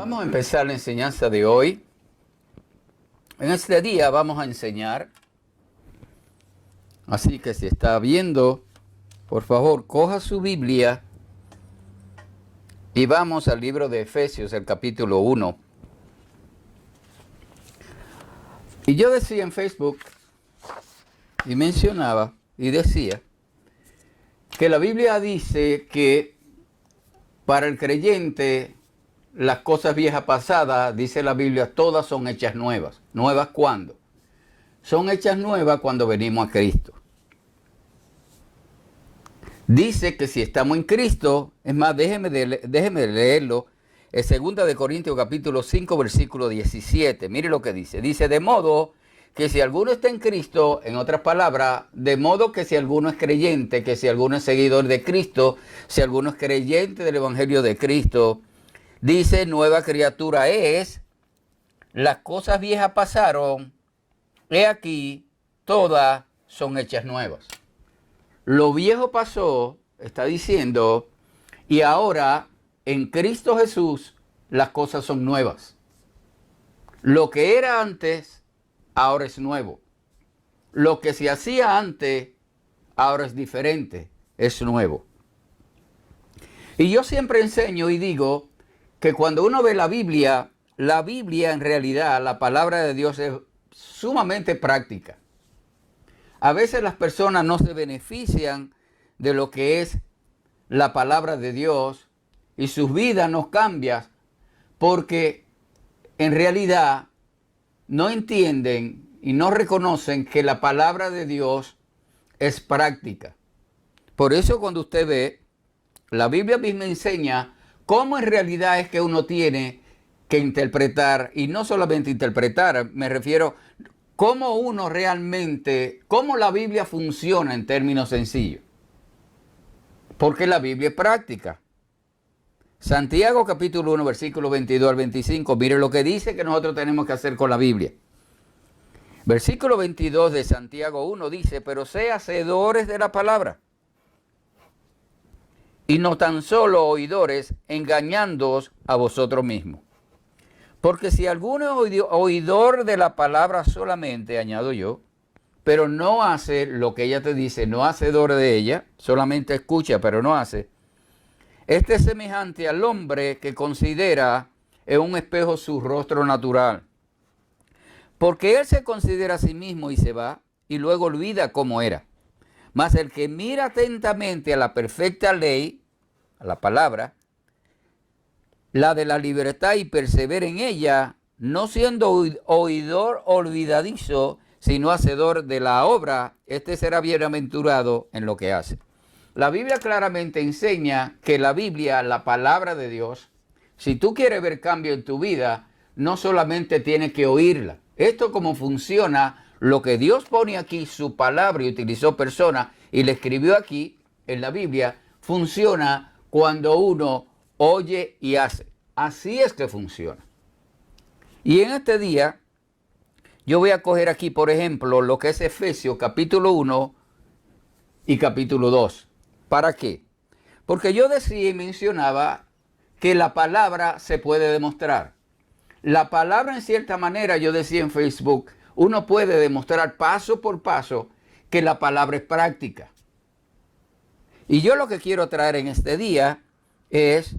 Vamos a empezar la enseñanza de hoy. En este día vamos a enseñar. Así que si está viendo, por favor, coja su Biblia y vamos al libro de Efesios, el capítulo 1. Y yo decía en Facebook, y mencionaba, y decía, que la Biblia dice que para el creyente las cosas viejas pasadas, dice la Biblia, todas son hechas nuevas. ¿Nuevas cuándo? Son hechas nuevas cuando venimos a Cristo. Dice que si estamos en Cristo, es más, déjeme leerlo, es 2 de Corintios capítulo 5, versículo 17. Mire lo que dice. Dice, de modo que si alguno está en Cristo, en otras palabras, de modo que si alguno es creyente, que si alguno es seguidor de Cristo, si alguno es creyente del Evangelio de Cristo, dice, nueva criatura es, las cosas viejas pasaron, he aquí, todas son hechas nuevas. Lo viejo pasó, está diciendo, y ahora en Cristo Jesús las cosas son nuevas. Lo que era antes, ahora es nuevo. Lo que se hacía antes, ahora es diferente, es nuevo. Y yo siempre enseño y digo que cuando uno ve la Biblia en realidad, la palabra de Dios es sumamente práctica. A veces las personas no se benefician de lo que es la palabra de Dios y sus vidas no cambian porque en realidad no entienden y no reconocen que la palabra de Dios es práctica. Por eso cuando usted ve, la Biblia misma enseña cómo en realidad es que uno tiene que interpretar, y no solamente interpretar, me refiero cómo uno realmente, cómo la Biblia funciona en términos sencillos. Porque la Biblia es práctica. Santiago capítulo 1, versículo 22 al 25, mire lo que dice que nosotros tenemos que hacer con la Biblia. Versículo 22 de Santiago 1 dice, pero sé hacedores de la palabra, y no tan solo oidores, engañándoos a vosotros mismos. Porque si alguno es oidor de la palabra solamente, añado yo, pero no hace lo que ella te dice, no hacedor de ella, solamente escucha, pero no hace, este es semejante al hombre que considera en un espejo su rostro natural. Porque él se considera a sí mismo y se va, y luego olvida cómo era. Mas el que mira atentamente a la perfecta ley, a la palabra, la de la libertad, y persevera en ella, no siendo oidor olvidadizo, sino hacedor de la obra, este será bienaventurado en lo que hace. La Biblia claramente enseña que la Biblia, la palabra de Dios, si tú quieres ver cambio en tu vida, no solamente tienes que oírla. Esto como funciona, lo que Dios pone aquí, su palabra, y utilizó personas, y le escribió aquí en la Biblia, funciona cuando uno oye y hace. Así es que funciona. Y en este día, yo voy a coger aquí, por ejemplo, lo que es Efesios capítulo 1 y capítulo 2. ¿Para qué? Porque yo decía y mencionaba que la palabra se puede demostrar. La palabra, en cierta manera, yo decía en Facebook, uno puede demostrar paso por paso que la palabra es práctica. Y yo lo que quiero traer en este día es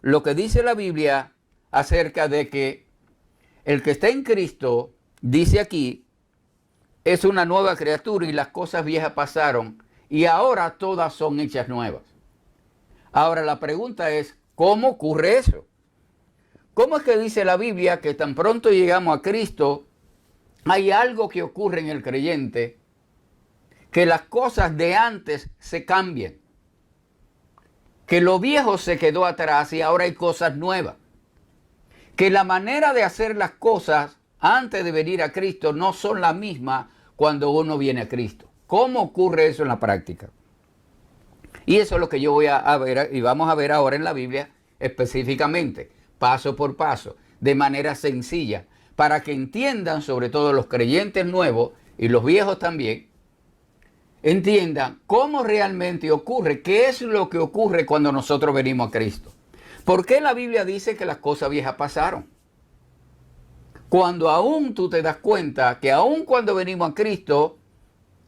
lo que dice la Biblia acerca de que el que está en Cristo, dice aquí, es una nueva criatura y las cosas viejas pasaron y ahora todas son hechas nuevas. Ahora la pregunta es, ¿cómo ocurre eso? ¿Cómo es que dice la Biblia que tan pronto llegamos a Cristo, hay algo que ocurre en el creyente, que las cosas de antes se cambian? Que lo viejo se quedó atrás y ahora hay cosas nuevas. Que la manera de hacer las cosas antes de venir a Cristo no son las mismas cuando uno viene a Cristo. ¿Cómo ocurre eso en la práctica? Y eso es lo que yo voy a ver y vamos a ver ahora en la Biblia específicamente, paso por paso, de manera sencilla, para que entiendan, sobre todo los creyentes nuevos y los viejos también, entiendan cómo realmente ocurre, qué es lo que ocurre cuando nosotros venimos a Cristo. ¿Por qué la Biblia dice que las cosas viejas pasaron? Cuando aún tú te das cuenta que aún cuando venimos a Cristo,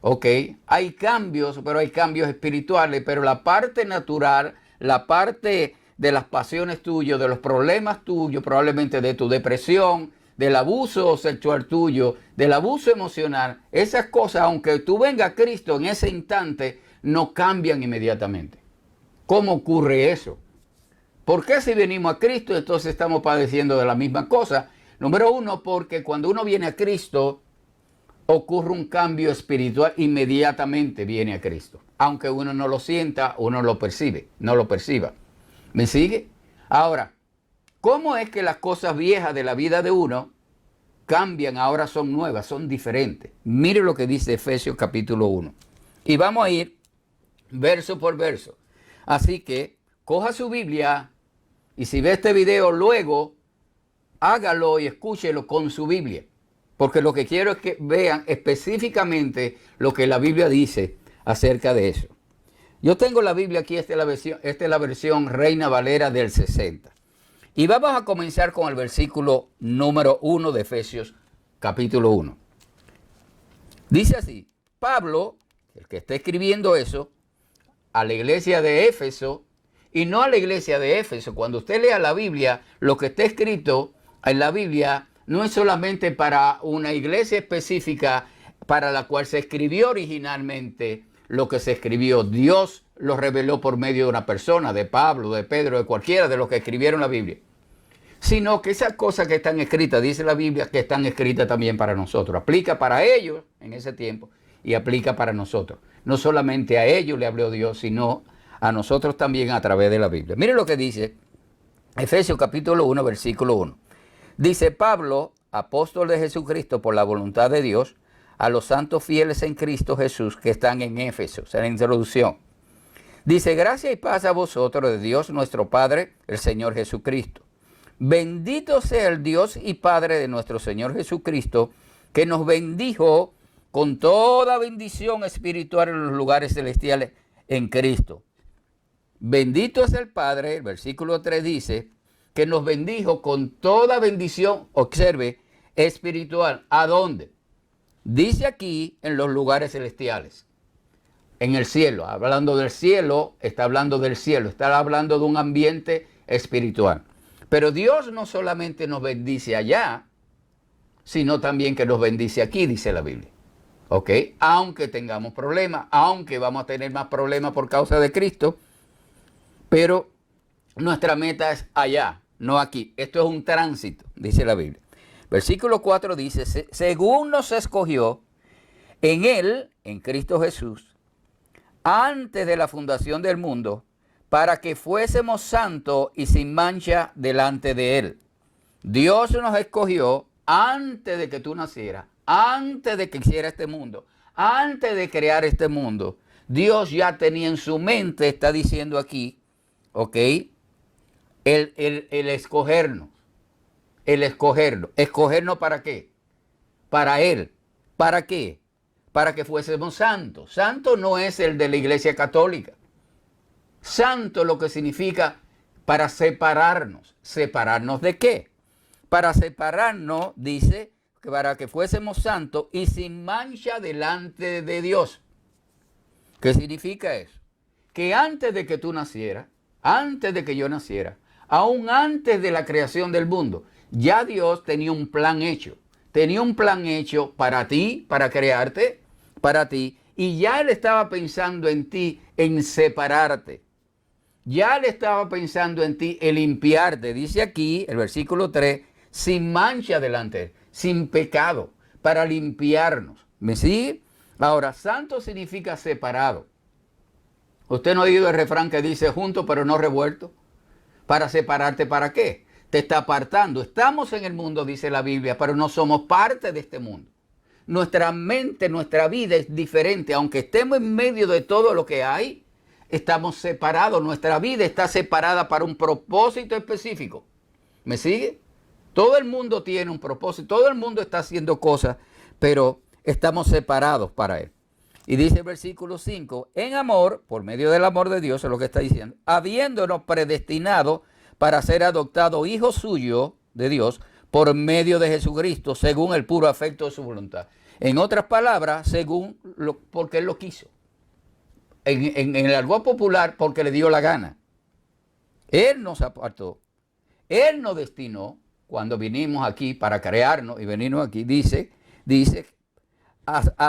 ok, hay cambios, pero hay cambios espirituales, pero la parte natural, la parte de las pasiones tuyas, de los problemas tuyos, probablemente de tu depresión, del abuso sexual tuyo, del abuso emocional, esas cosas, aunque tú vengas a Cristo en ese instante, no cambian inmediatamente. ¿Cómo ocurre eso? ¿Por qué si venimos a Cristo entonces estamos padeciendo de la misma cosa? Número uno, porque cuando uno viene a Cristo, ocurre un cambio espiritual, inmediatamente viene a Cristo. Aunque uno no lo sienta, uno lo percibe, no lo perciba. ¿Me sigue? Ahora, ¿cómo es que las cosas viejas de la vida de uno cambian, ahora son nuevas, son diferentes? Mire lo que dice Efesios capítulo 1. Y vamos a ir verso por verso. Así que coja su Biblia y si ve este video luego, hágalo y escúchelo con su Biblia. Porque lo que quiero es que vean específicamente lo que la Biblia dice acerca de eso. Yo tengo la Biblia aquí, esta es la versión Reina Valera del 60. Y vamos a comenzar con el versículo número 1 de Efesios capítulo 1. Dice así: Pablo, el que está escribiendo eso, a la iglesia de Éfeso, y no a la iglesia de Éfeso. Cuando usted lea la Biblia, lo que está escrito en la Biblia no es solamente para una iglesia específica para la cual se escribió originalmente lo que se escribió. Dios lo reveló por medio de una persona, de Pablo, de Pedro, de cualquiera de los que escribieron la Biblia. Sino que esas cosas que están escritas, dice la Biblia, que están escritas también para nosotros. Aplica para ellos en ese tiempo y aplica para nosotros. No solamente a ellos le habló Dios, sino a nosotros también a través de la Biblia. Mire lo que dice Efesios capítulo 1, versículo 1. Dice: Pablo, apóstol de Jesucristo por la voluntad de Dios, a los santos fieles en Cristo Jesús que están en Éfeso. O sea, la introducción. Dice: gracia y paz a vosotros de Dios nuestro Padre, el Señor Jesucristo. Bendito sea el Dios y Padre de nuestro Señor Jesucristo, que nos bendijo con toda bendición espiritual en los lugares celestiales en Cristo. Bendito es el Padre, el versículo 3 dice, que nos bendijo con toda bendición, observe, espiritual. ¿A dónde? Dice aquí, en los lugares celestiales, en el cielo. Hablando del cielo, está hablando del cielo, está hablando de un ambiente espiritual. Pero Dios no solamente nos bendice allá, sino también que nos bendice aquí, dice la Biblia. ¿Ok? Aunque tengamos problemas, aunque vamos a tener más problemas por causa de Cristo, pero nuestra meta es allá, no aquí. Esto es un tránsito, dice la Biblia. Versículo 4 dice: según nos escogió en Él, en Cristo Jesús, antes de la fundación del mundo, para que fuésemos santos y sin mancha delante de Él. Dios nos escogió antes de que tú nacieras, antes de que hiciera este mundo, antes de crear este mundo. Dios ya tenía en su mente, está diciendo aquí, ¿ok? El escogernos. El escogernos. ¿Escogernos para qué? Para Él. ¿Para qué? Para que fuésemos santos. Santo no es el de la Iglesia Católica. Santo lo que significa para separarnos. ¿Separarnos de qué? Para separarnos, dice, que para que fuésemos santos y sin mancha delante de Dios. ¿Qué significa eso? Que antes de que tú nacieras, antes de que yo naciera, aún antes de la creación del mundo, ya Dios tenía un plan hecho. Tenía un plan hecho para ti, para crearte, para ti. Y ya Él estaba pensando en ti, en separarte. Ya Él estaba pensando en ti, en limpiarte. Dice aquí, el versículo 3, sin mancha delante, sin pecado, para limpiarnos. ¿Me sigue? Ahora, santo significa separado. ¿Usted no ha oído el refrán que dice junto pero no revuelto? Para separarte, ¿para qué? Te está apartando. Estamos en el mundo, dice la Biblia, pero no somos parte de este mundo. Nuestra mente, nuestra vida es diferente. Aunque estemos en medio de todo lo que hay, estamos separados. Nuestra vida está separada para un propósito específico. ¿Me sigue? Todo el mundo tiene un propósito. Todo el mundo está haciendo cosas, pero estamos separados para Él. Y dice el versículo 5, en amor, por medio del amor de Dios, es lo que está diciendo, habiéndonos predestinado para ser adoptado hijo suyo de Dios por medio de Jesucristo, según el puro afecto de su voluntad. En otras palabras, porque Él lo quiso. En el argot popular, porque le dio la gana. Él nos apartó. Él nos destinó, cuando vinimos aquí para crearnos y venirnos aquí, dice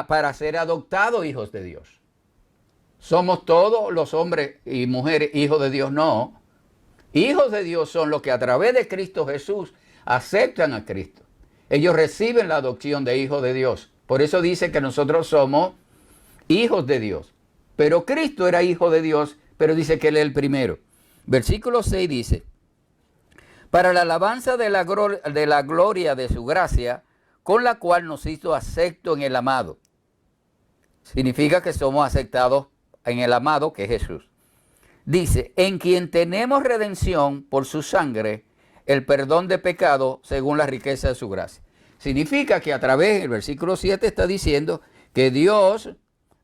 para ser adoptados hijos de Dios. ¿Somos todos los hombres y mujeres hijos de Dios? No. Hijos de Dios son los que a través de Cristo Jesús aceptan a Cristo. Ellos reciben la adopción de hijos de Dios. Por eso dice que nosotros somos hijos de Dios. Pero Cristo era hijo de Dios, pero dice que Él es el primero. Versículo 6 dice, para la alabanza de la gloria de su gracia, con la cual nos hizo acepto en el amado. Significa que somos aceptados en el amado, que es Jesús. Dice, en quien tenemos redención por su sangre, el perdón de pecado según la riqueza de su gracia. Significa que a través, el versículo 7 está diciendo que Dios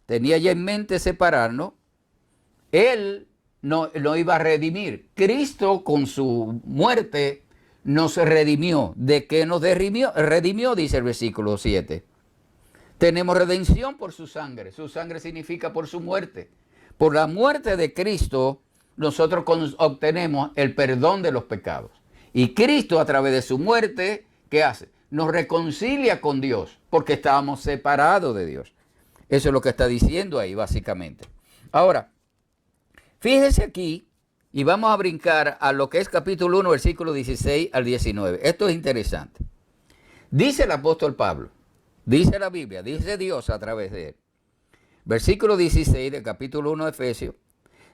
tenía ya en mente separarnos. Él no iba a redimir. Cristo con su muerte nos redimió. ¿De qué nos redimió? Dice el versículo 7. Tenemos redención por su sangre. Su sangre significa por su muerte. Por la muerte de Cristo, nosotros obtenemos el perdón de los pecados. Y Cristo, a través de su muerte, ¿qué hace? Nos reconcilia con Dios, porque estábamos separados de Dios. Eso es lo que está diciendo ahí, básicamente. Ahora, fíjese aquí, y vamos a brincar a lo que es capítulo 1, versículo 16 al 19. Esto es interesante. Dice el apóstol Pablo, dice la Biblia, dice Dios a través de él. Versículo 16 del capítulo 1 de Efesios,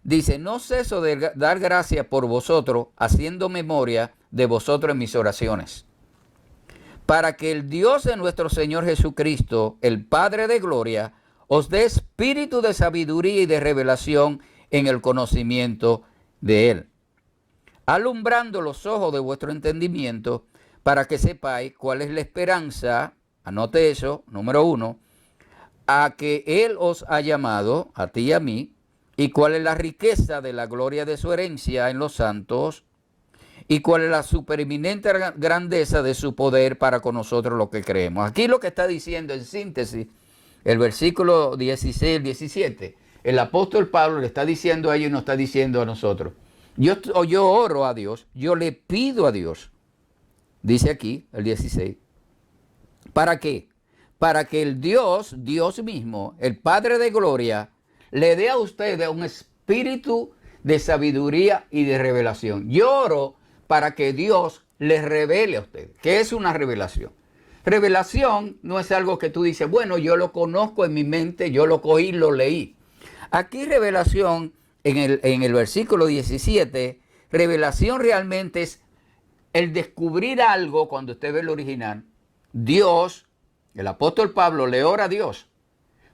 dice, no ceso de dar gracias por vosotros, haciendo memoria de vosotros en mis oraciones, para que el Dios de nuestro Señor Jesucristo, el Padre de gloria, os dé espíritu de sabiduría y de revelación en el conocimiento de Él, alumbrando los ojos de vuestro entendimiento, para que sepáis cuál es la esperanza, anote eso, número 1, a que Él os ha llamado, a ti y a mí, y cuál es la riqueza de la gloria de su herencia en los santos, y cuál es la supereminente grandeza de su poder para con nosotros los que creemos. Aquí lo que está diciendo en síntesis, el versículo 16, 17, el apóstol Pablo le está diciendo a ellos y nos está diciendo a nosotros. Yo oro a Dios, yo le pido a Dios, dice aquí el 16, ¿para qué? Para que el Dios mismo, el Padre de gloria, le dé a ustedes un espíritu de sabiduría y de revelación. Yo oro para que Dios les revele a ustedes. ¿Qué es una revelación? Revelación no es algo que tú dices, bueno, yo lo conozco en mi mente, yo lo cogí, lo leí. Aquí revelación, en el versículo 17, revelación realmente es el descubrir algo. Cuando usted ve el original, Dios, el apóstol Pablo le ora a Dios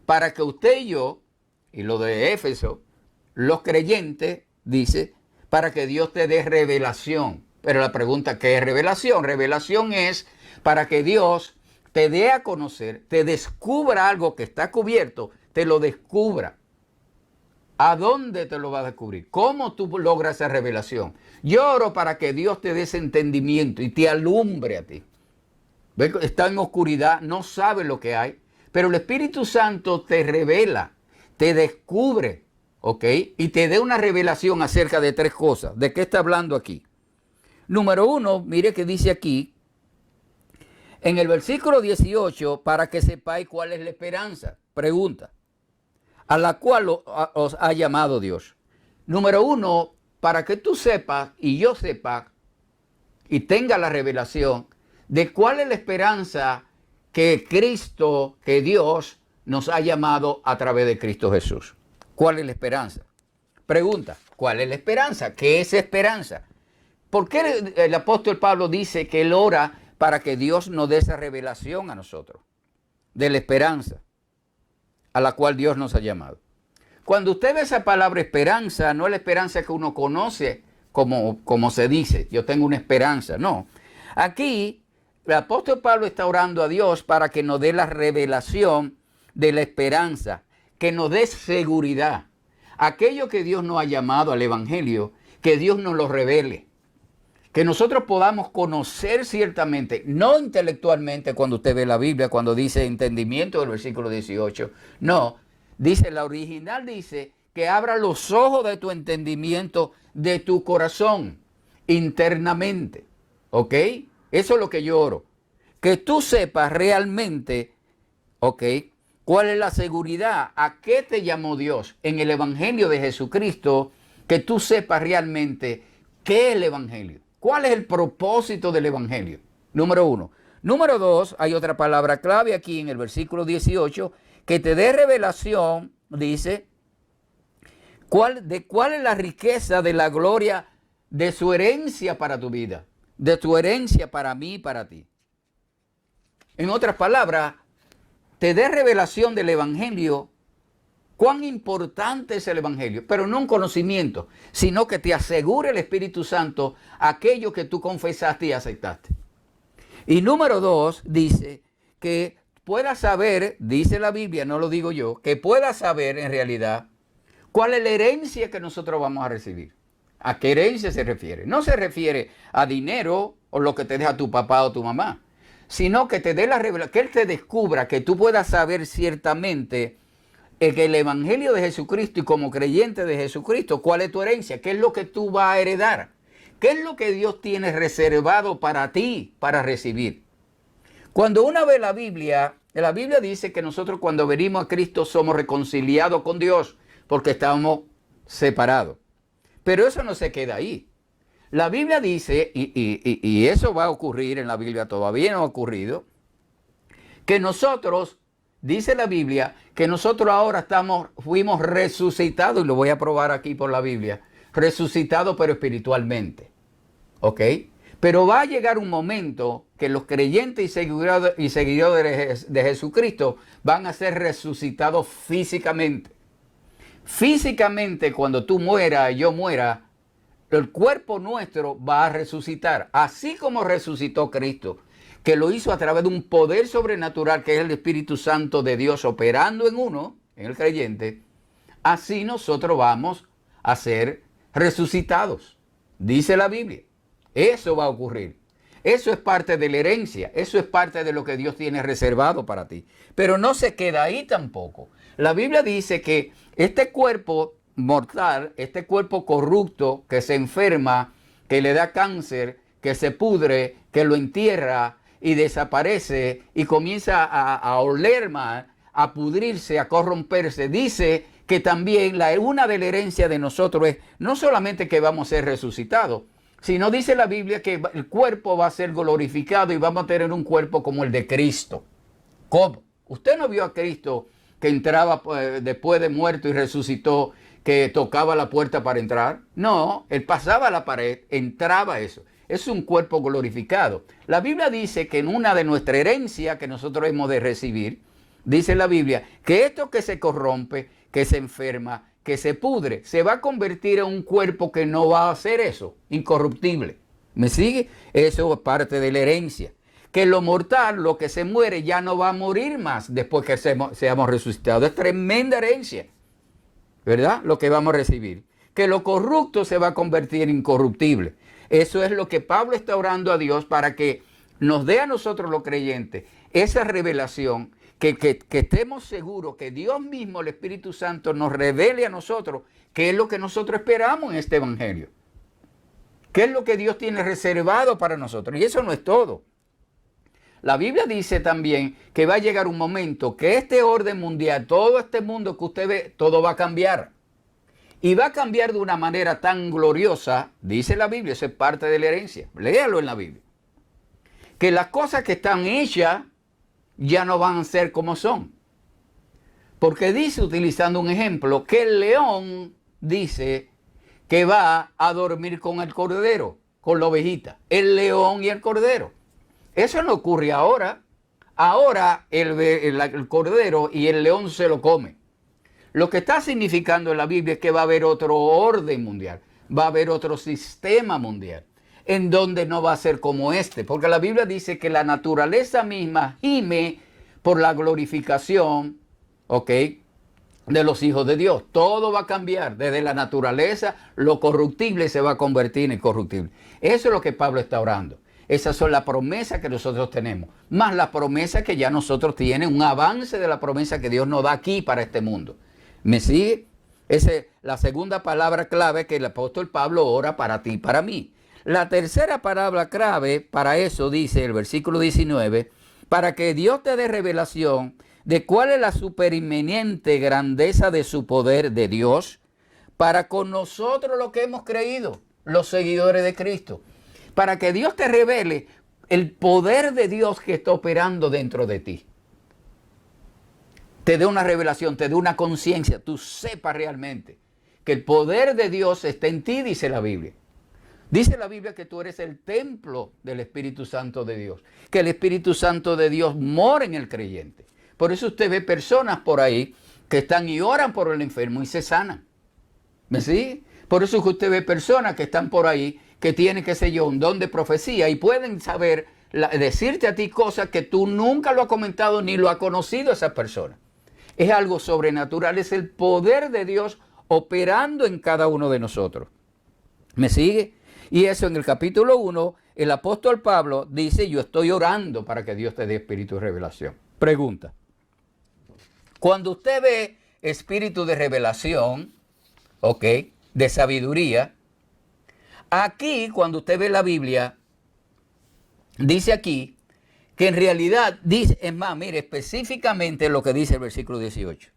para que usted y yo, y lo de Éfeso, los creyentes, dice, para que Dios te dé revelación. Pero la pregunta, ¿qué es revelación? Revelación es para que Dios te dé a conocer, te descubra algo que está cubierto, te lo descubra. ¿A dónde te lo va a descubrir? ¿Cómo tú logras esa revelación? Yo oro para que Dios te dé ese entendimiento y te alumbre a ti. ¿Ves? Está en oscuridad, no sabe lo que hay, pero el Espíritu Santo te revela, te descubre, ¿ok? Y te dé una revelación acerca de 3 cosas. ¿De qué está hablando aquí? Número 1, mire que dice aquí, en el versículo 18, para que sepáis cuál es la esperanza. Pregunta. A la cual os ha llamado Dios. Número 1, para que tú sepas y yo sepa y tenga la revelación de cuál es la esperanza que Cristo, que Dios nos ha llamado a través de Cristo Jesús. ¿Cuál es la esperanza? Pregunta, ¿cuál es la esperanza? ¿Qué es esperanza? ¿Por qué el apóstol Pablo dice que él ora para que Dios nos dé esa revelación a nosotros de la esperanza a la cual Dios nos ha llamado? Cuando usted ve esa palabra esperanza, no es la esperanza que uno conoce como se dice, yo tengo una esperanza, no. Aquí el apóstol Pablo está orando a Dios para que nos dé la revelación de la esperanza, que nos dé seguridad. Aquello que Dios nos ha llamado al evangelio, que Dios nos lo revele. que nosotros podamos conocer ciertamente, no intelectualmente cuando usted ve la Biblia, cuando dice entendimiento del versículo 18, no, dice, la original dice que abra los ojos de tu entendimiento, de tu corazón, internamente, ¿ok? Eso es lo que yo oro, que tú sepas realmente, ¿ok? ¿Cuál es la seguridad? ¿A qué te llamó Dios en el Evangelio de Jesucristo? Que tú sepas realmente qué es el Evangelio. ¿Cuál es el propósito del Evangelio? Número uno. Número dos, hay otra palabra clave aquí en el versículo 18, que te dé revelación, dice, cuál es la riqueza de la gloria de su herencia para tu vida, de tu herencia para mí y para ti. En otras palabras, te dé revelación del Evangelio, cuán importante es el Evangelio, pero no un conocimiento, sino que te asegure el Espíritu Santo aquello que tú confesaste y aceptaste. Y número dos, dice que puedas saber, dice la Biblia, no lo digo yo, que puedas saber en realidad cuál es la herencia que nosotros vamos a recibir. ¿A qué herencia se refiere? No se refiere a dinero o lo que te deja tu papá o tu mamá, sino que te dé la revelación, que Él te descubra, que tú puedas saber ciertamente que el Evangelio de Jesucristo y como creyente de Jesucristo, ¿cuál es tu herencia? ¿Qué es lo que tú vas a heredar? ¿Qué es lo que Dios tiene reservado para ti, para recibir? Cuando uno ve la Biblia dice que nosotros cuando venimos a Cristo somos reconciliados con Dios porque estábamos separados. Pero eso no se queda ahí. La Biblia dice, y eso va a ocurrir en la Biblia, todavía no ha ocurrido, que nosotros, dice la Biblia, que nosotros ahora fuimos resucitados, y lo voy a probar aquí por la Biblia, resucitados pero espiritualmente, ¿ok? Pero va a llegar un momento que los creyentes y seguidores de Jesucristo van a ser resucitados físicamente. Físicamente, cuando tú mueras y yo muera, el cuerpo nuestro va a resucitar, así como resucitó Cristo, que lo hizo a través de un poder sobrenatural que es el Espíritu Santo de Dios operando en uno, en el creyente. Así nosotros vamos a ser resucitados, dice la Biblia. Eso va a ocurrir. Eso es parte de la herencia, eso es parte de lo que Dios tiene reservado para ti. Pero no se queda ahí tampoco. La Biblia dice que este cuerpo mortal, este cuerpo corrupto que se enferma, que le da cáncer, que se pudre, que lo entierra y desaparece y comienza a oler mal, a pudrirse, a corromperse, dice que también una de la herencia de nosotros es no solamente que vamos a ser resucitados, sino dice la Biblia que el cuerpo va a ser glorificado y vamos a tener un cuerpo como el de Cristo. ¿Cómo? ¿Usted no vio a Cristo que entraba después de muerto y resucitó, que tocaba la puerta para entrar? No, Él pasaba la pared, entraba eso. Es un cuerpo glorificado. La Biblia dice que en una de nuestras herencias que nosotros hemos de recibir, dice la Biblia, que esto que se corrompe, que se enferma, que se pudre, se va a convertir en un cuerpo que no va a hacer eso, incorruptible. ¿Me sigue? Eso es parte de la herencia. Que lo mortal, lo que se muere, ya no va a morir más después que seamos resucitados. Es tremenda herencia, ¿verdad? Lo que vamos a recibir. Que lo corrupto se va a convertir en incorruptible. Eso es lo que Pablo está orando a Dios para que nos dé a nosotros los creyentes esa revelación, que estemos seguros que Dios mismo, el Espíritu Santo, nos revele a nosotros qué es lo que nosotros esperamos en este Evangelio. ¿Qué es lo que Dios tiene reservado para nosotros? Y eso no es todo. La Biblia dice también que va a llegar un momento que este orden mundial, todo este mundo que usted ve, todo va a cambiar. Y va a cambiar de una manera tan gloriosa, dice la Biblia, eso es parte de la herencia. Léalo en la Biblia. Que las cosas que están hechas ya no van a ser como son. Porque dice, utilizando un ejemplo, que el león dice que va a dormir con el cordero, con la ovejita. El león y el cordero. Eso no ocurre ahora. Ahora el cordero y el león se lo come. Lo que está significando en la Biblia es que va a haber otro orden mundial. Va a haber otro sistema mundial. En donde no va a ser como este. Porque la Biblia dice que la naturaleza misma gime por la glorificación, ¿ok?, de los hijos de Dios. Todo va a cambiar. Desde la naturaleza, lo corruptible se va a convertir en incorruptible. Eso es lo que Pablo está orando. Esas son las promesas que nosotros tenemos. Más las promesas que ya nosotros tenemos. Un avance de la promesa que Dios nos da aquí para este mundo. ¿Me sigue? Esa es la segunda palabra clave que el apóstol Pablo ora para ti y para mí. La tercera palabra clave para eso dice el versículo 19, para que Dios te dé revelación de cuál es la superinminente grandeza de su poder de Dios para con nosotros lo que hemos creído, los seguidores de Cristo. Para que Dios te revele el poder de Dios que está operando dentro de ti. Te dé una revelación, te dé una conciencia, tú sepas realmente que el poder de Dios está en ti, dice la Biblia. Dice la Biblia que tú eres el templo del Espíritu Santo de Dios, que el Espíritu Santo de Dios mora en el creyente. Por eso usted ve personas por ahí que están y oran por el enfermo y se sanan. ¿Me sigue? Por eso que usted ve personas que están por ahí que tienen, qué sé yo, un don de profecía y pueden saber, decirte a ti cosas que tú nunca lo has comentado ni lo has conocido a esa persona. Es algo sobrenatural, es el poder de Dios operando en cada uno de nosotros. ¿Me sigue? Y eso en el capítulo 1, el apóstol Pablo dice, yo estoy orando para que Dios te dé espíritu de revelación. Pregunta. Cuando usted ve espíritu de revelación, ok, de sabiduría, aquí cuando usted ve la Biblia, dice aquí que en realidad dice, es más, mire específicamente lo que dice el versículo 18.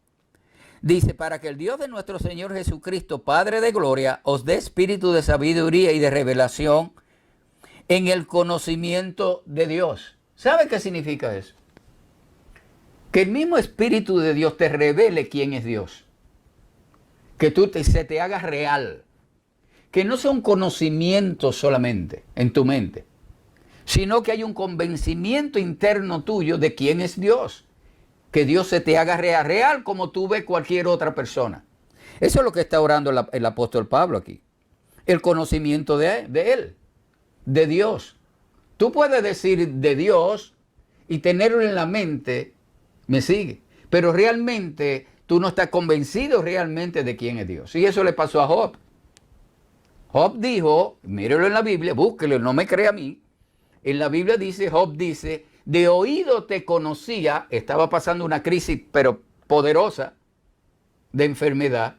Dice, para que el Dios de nuestro Señor Jesucristo, Padre de gloria, os dé espíritu de sabiduría y de revelación en el conocimiento de Dios. ¿Sabe qué significa eso? Que el mismo Espíritu de Dios te revele quién es Dios. Que se te haga real. Que no sea un conocimiento solamente en tu mente, sino que hay un convencimiento interno tuyo de quién es Dios. Que Dios se te haga real como tú ves cualquier otra persona. Eso es lo que está orando el apóstol Pablo aquí. El conocimiento de Él, de Dios. Tú puedes decir de Dios y tenerlo en la mente, me sigue, pero realmente tú no estás convencido realmente de quién es Dios. Y eso le pasó a Job. Job dijo, mírelo en la Biblia, búsquelo, no me crea a mí. En la Biblia dice, Job dice, de oído te conocía, estaba pasando una crisis pero poderosa de enfermedad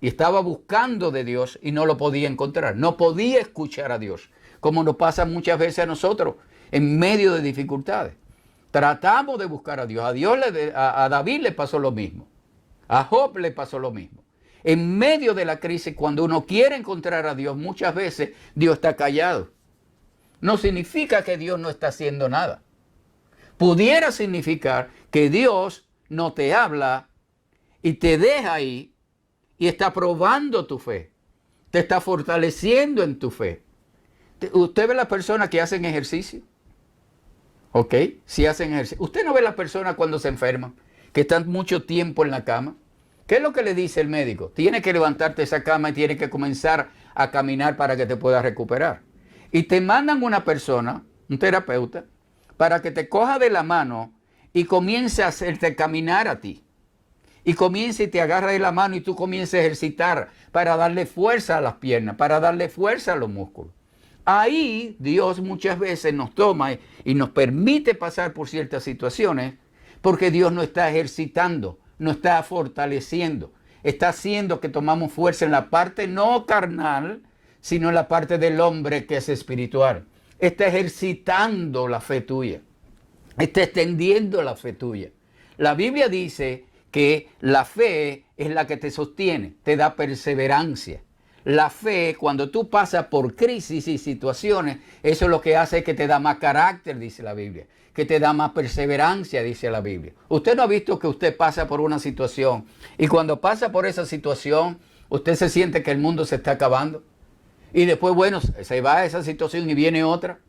y estaba buscando de Dios y no lo podía encontrar, no podía escuchar a Dios, como nos pasa muchas veces a nosotros en medio de dificultades. Tratamos de buscar a Dios, a David le pasó lo mismo, a Job le pasó lo mismo. En medio de la crisis, cuando uno quiere encontrar a Dios, muchas veces Dios está callado. No significa que Dios no está haciendo nada. Pudiera significar que Dios no te habla y te deja ahí y está probando tu fe. Te está fortaleciendo en tu fe. Usted ve las personas que hacen ejercicio. ¿Ok? Si hacen ejercicio. Usted no ve las personas cuando se enferman, que están mucho tiempo en la cama. ¿Qué es lo que le dice el médico? Tienes que levantarte de esa cama y tienes que comenzar a caminar para que te puedas recuperar. Y te mandan una persona, un terapeuta, para que te coja de la mano y comience a hacerte caminar a ti. Y comience y te agarra de la mano y tú comiences a ejercitar para darle fuerza a las piernas, para darle fuerza a los músculos. Ahí Dios muchas veces nos toma y nos permite pasar por ciertas situaciones porque Dios nos está ejercitando, nos está fortaleciendo, está haciendo que tomamos fuerza en la parte no carnal, sino en la parte del hombre que es espiritual. Está ejercitando la fe tuya, está extendiendo la fe tuya. La Biblia dice que la fe es la que te sostiene, te da perseverancia. La fe, cuando tú pasas por crisis y situaciones, eso es lo que hace que te da más carácter, dice la Biblia, que te da más perseverancia, dice la Biblia. Usted no ha visto que usted pasa por una situación y cuando pasa por esa situación, usted se siente que el mundo se está acabando. Y después, bueno, se va a esa situación y viene otra.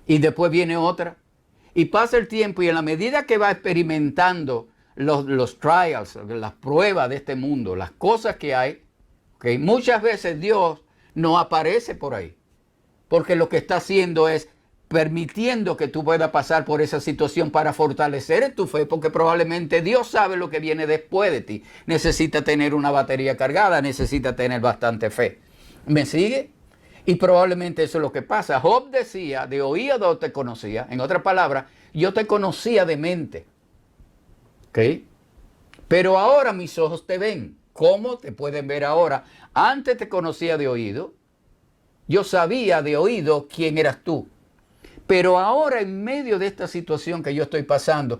Y después viene otra. Y pasa el tiempo y en la medida que va experimentando los trials, las pruebas de este mundo, las cosas que hay, okay, muchas veces Dios no aparece por ahí. Porque lo que está haciendo es permitiendo que tú puedas pasar por esa situación para fortalecer tu fe, porque probablemente Dios sabe lo que viene después de ti. Necesita tener una batería cargada, necesita tener bastante fe. ¿Me sigue? Y probablemente eso es lo que pasa. Job decía, de oído te conocía. En otras palabras, yo te conocía de mente. ¿Ok? Pero ahora mis ojos te ven. ¿Cómo te pueden ver ahora? Antes te conocía de oído. Yo sabía de oído quién eras tú. Pero ahora en medio de esta situación que yo estoy pasando,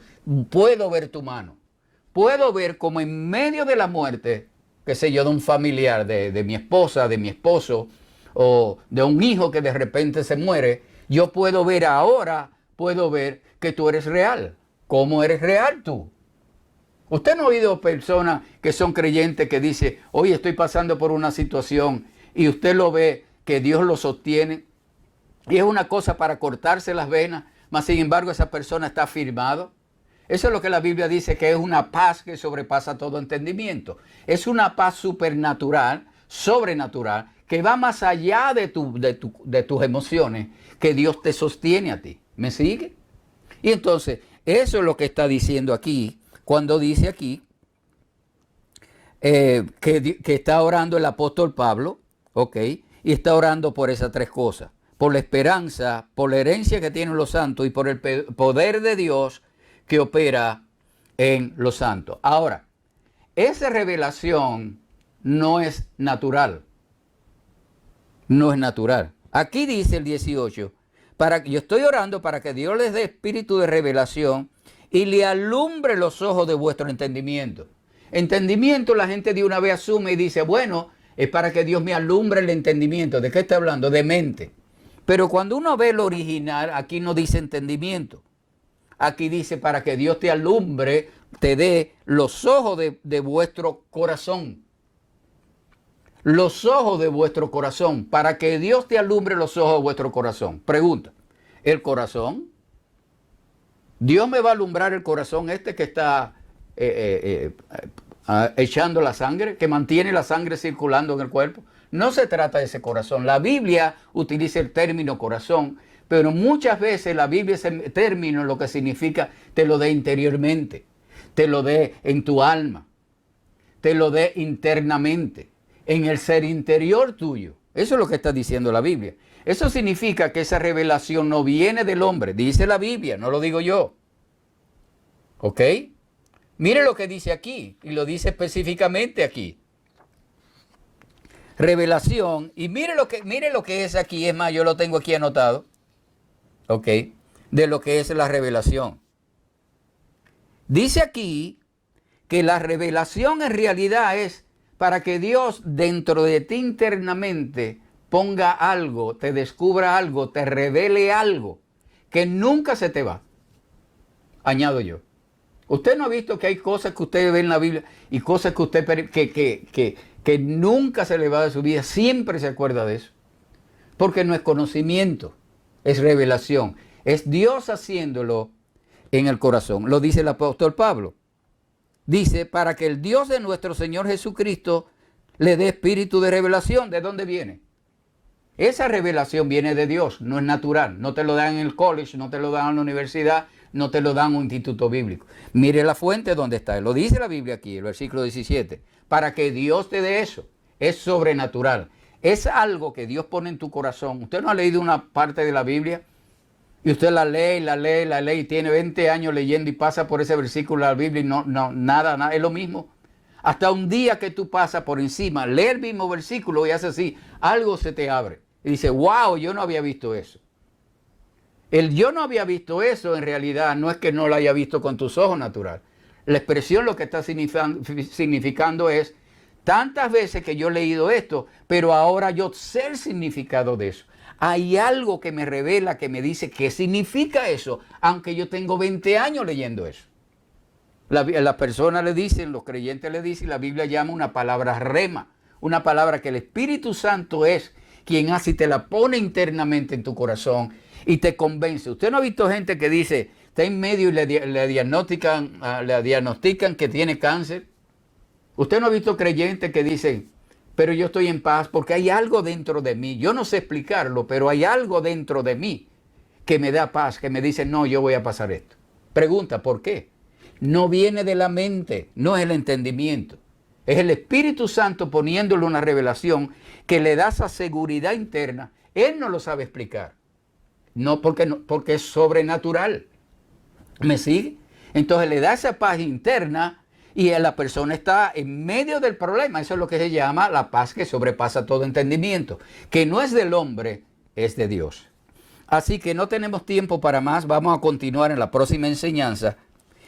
puedo ver tu mano. Puedo ver como en medio de la muerte, qué sé yo, de un familiar, de mi esposa, de mi esposo, o de un hijo que de repente se muere, yo puedo ver ahora, puedo ver que tú eres real. ¿Cómo eres real tú? Usted no ha oído personas que son creyentes que dicen, oye, estoy pasando por una situación, y usted lo ve que Dios lo sostiene, y es una cosa para cortarse las venas, mas sin embargo esa persona está firmado. Eso es lo que la Biblia dice, que es una paz que sobrepasa todo entendimiento. Es una paz supernatural, sobrenatural, que va más allá de tus emociones, que Dios te sostiene a ti. ¿Me sigue? Y entonces, eso es lo que está diciendo aquí, cuando dice aquí que está orando el apóstol Pablo, ¿ok? Y está orando por esas tres cosas. Por la esperanza, por la herencia que tienen los santos y por el poder de Dios que opera en los santos. Ahora, esa revelación no es natural. No es natural. Aquí dice el 18, yo estoy orando para que Dios les dé espíritu de revelación y le alumbre los ojos de vuestro entendimiento. Entendimiento la gente de una vez asume y dice, bueno, es para que Dios me alumbre el entendimiento. ¿De qué está hablando? De mente. Pero cuando uno ve el original, aquí no dice entendimiento. Aquí dice para que Dios te alumbre, te dé los ojos de vuestro corazón. Los ojos de vuestro corazón. Para que Dios te alumbre los ojos de vuestro corazón. Pregunta, ¿el corazón? ¿Dios me va a alumbrar el corazón este que está echando la sangre, que mantiene la sangre circulando en el cuerpo? No se trata de ese corazón. La Biblia utiliza el término corazón, pero muchas veces la Biblia ese término lo que significa te lo dé interiormente, te lo dé en tu alma, te lo dé internamente, en el ser interior tuyo. Eso es lo que está diciendo la Biblia. Eso significa que esa revelación no viene del hombre, dice la Biblia, no lo digo yo. ¿Ok? Mire lo que dice aquí, y lo dice específicamente aquí. Revelación, y mire lo que es aquí, es más, yo lo tengo aquí anotado, ¿ok? De lo que es la revelación. Dice aquí que la revelación en realidad es para que Dios dentro de ti internamente ponga algo, te descubra algo, te revele algo, que nunca se te va. Añado yo. Usted no ha visto que hay cosas que usted ve en la Biblia y cosas que usted que nunca se le va de su vida, siempre se acuerda de eso. Porque no es conocimiento, es revelación. Es Dios haciéndolo en el corazón. Lo dice el apóstol Pablo. Dice, para que el Dios de nuestro Señor Jesucristo le dé espíritu de revelación. ¿De dónde viene? Esa revelación viene de Dios, no es natural. No te lo dan en el college, no te lo dan en la universidad, no te lo dan en un instituto bíblico. Mire la fuente donde está. Lo dice la Biblia aquí, el versículo 17. Para que Dios te dé eso. Es sobrenatural. Es algo que Dios pone en tu corazón. Usted no ha leído una parte de la Biblia y usted la lee, la lee, la lee y tiene 20 años leyendo y pasa por ese versículo de la Biblia y nada, es lo mismo. Hasta un día que tú pasas por encima, lee el mismo versículo y hace así, algo se te abre. Y dice, wow, yo no había visto eso. El yo no había visto eso en realidad no es que no lo haya visto con tus ojos natural. La expresión lo que está significando es, tantas veces que yo he leído esto, pero ahora yo sé el significado de eso. Hay algo que me revela, que me dice qué significa eso, aunque yo tengo 20 años leyendo eso. Las personas le dicen, los creyentes le dicen, la Biblia llama una palabra rema, una palabra que el Espíritu Santo es quien hace y te la pone internamente en tu corazón y te convence. Usted no ha visto gente que dice, está en medio y le diagnostican que tiene cáncer. Usted no ha visto creyentes que dicen, pero yo estoy en paz porque hay algo dentro de mí. Yo no sé explicarlo, pero hay algo dentro de mí que me da paz, que me dice, no, yo voy a pasar esto. Pregunta, ¿por qué? No viene de la mente, no es el entendimiento. Es el Espíritu Santo poniéndole una revelación que le da esa seguridad interna. Él no lo sabe explicar. No, porque es sobrenatural. ¿Me sigue? Entonces le da esa paz interna y la persona está en medio del problema. Eso es lo que se llama la paz que sobrepasa todo entendimiento. Que no es del hombre, es de Dios. Así que no tenemos tiempo para más. Vamos a continuar en la próxima enseñanza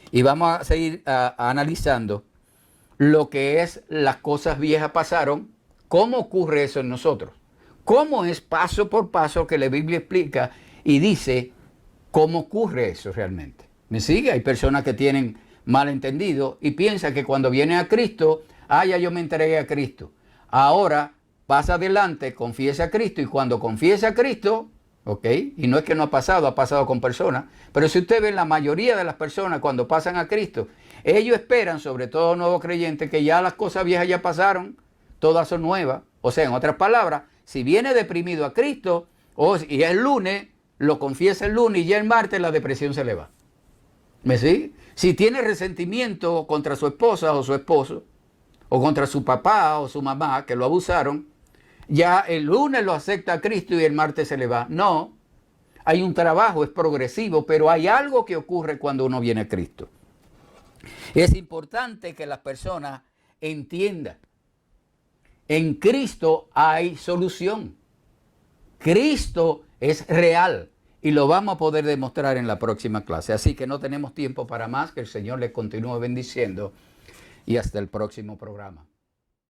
y vamos a seguir analizando lo que es las cosas viejas pasaron, cómo ocurre eso en nosotros. Cómo es paso por paso que la Biblia explica y dice cómo ocurre eso realmente. ¿Me sigue? Hay personas que tienen malentendido y piensan que cuando viene a Cristo, ya yo me entregué a Cristo. Ahora pasa adelante, confiesa a Cristo y cuando confiesa a Cristo, ¿ok? Y no es que no ha pasado con personas, pero si usted ve la mayoría de las personas cuando pasan a Cristo, ellos esperan, sobre todo nuevos creyentes, que ya las cosas viejas ya pasaron, todas son nuevas. O sea, en otras palabras, si viene deprimido a Cristo y es lunes, lo confiesa el lunes y ya el martes la depresión se le va. ¿Me sigue? Si tiene resentimiento contra su esposa o su esposo, o contra su papá o su mamá que lo abusaron, ya el lunes lo acepta a Cristo y el martes se le va. No, hay un trabajo, es progresivo, pero hay algo que ocurre cuando uno viene a Cristo. Es importante que las personas entiendan. En Cristo hay solución. Cristo es real y lo vamos a poder demostrar en la próxima clase. Así que no tenemos tiempo para más. Que el Señor les continúe bendiciendo y hasta el próximo programa.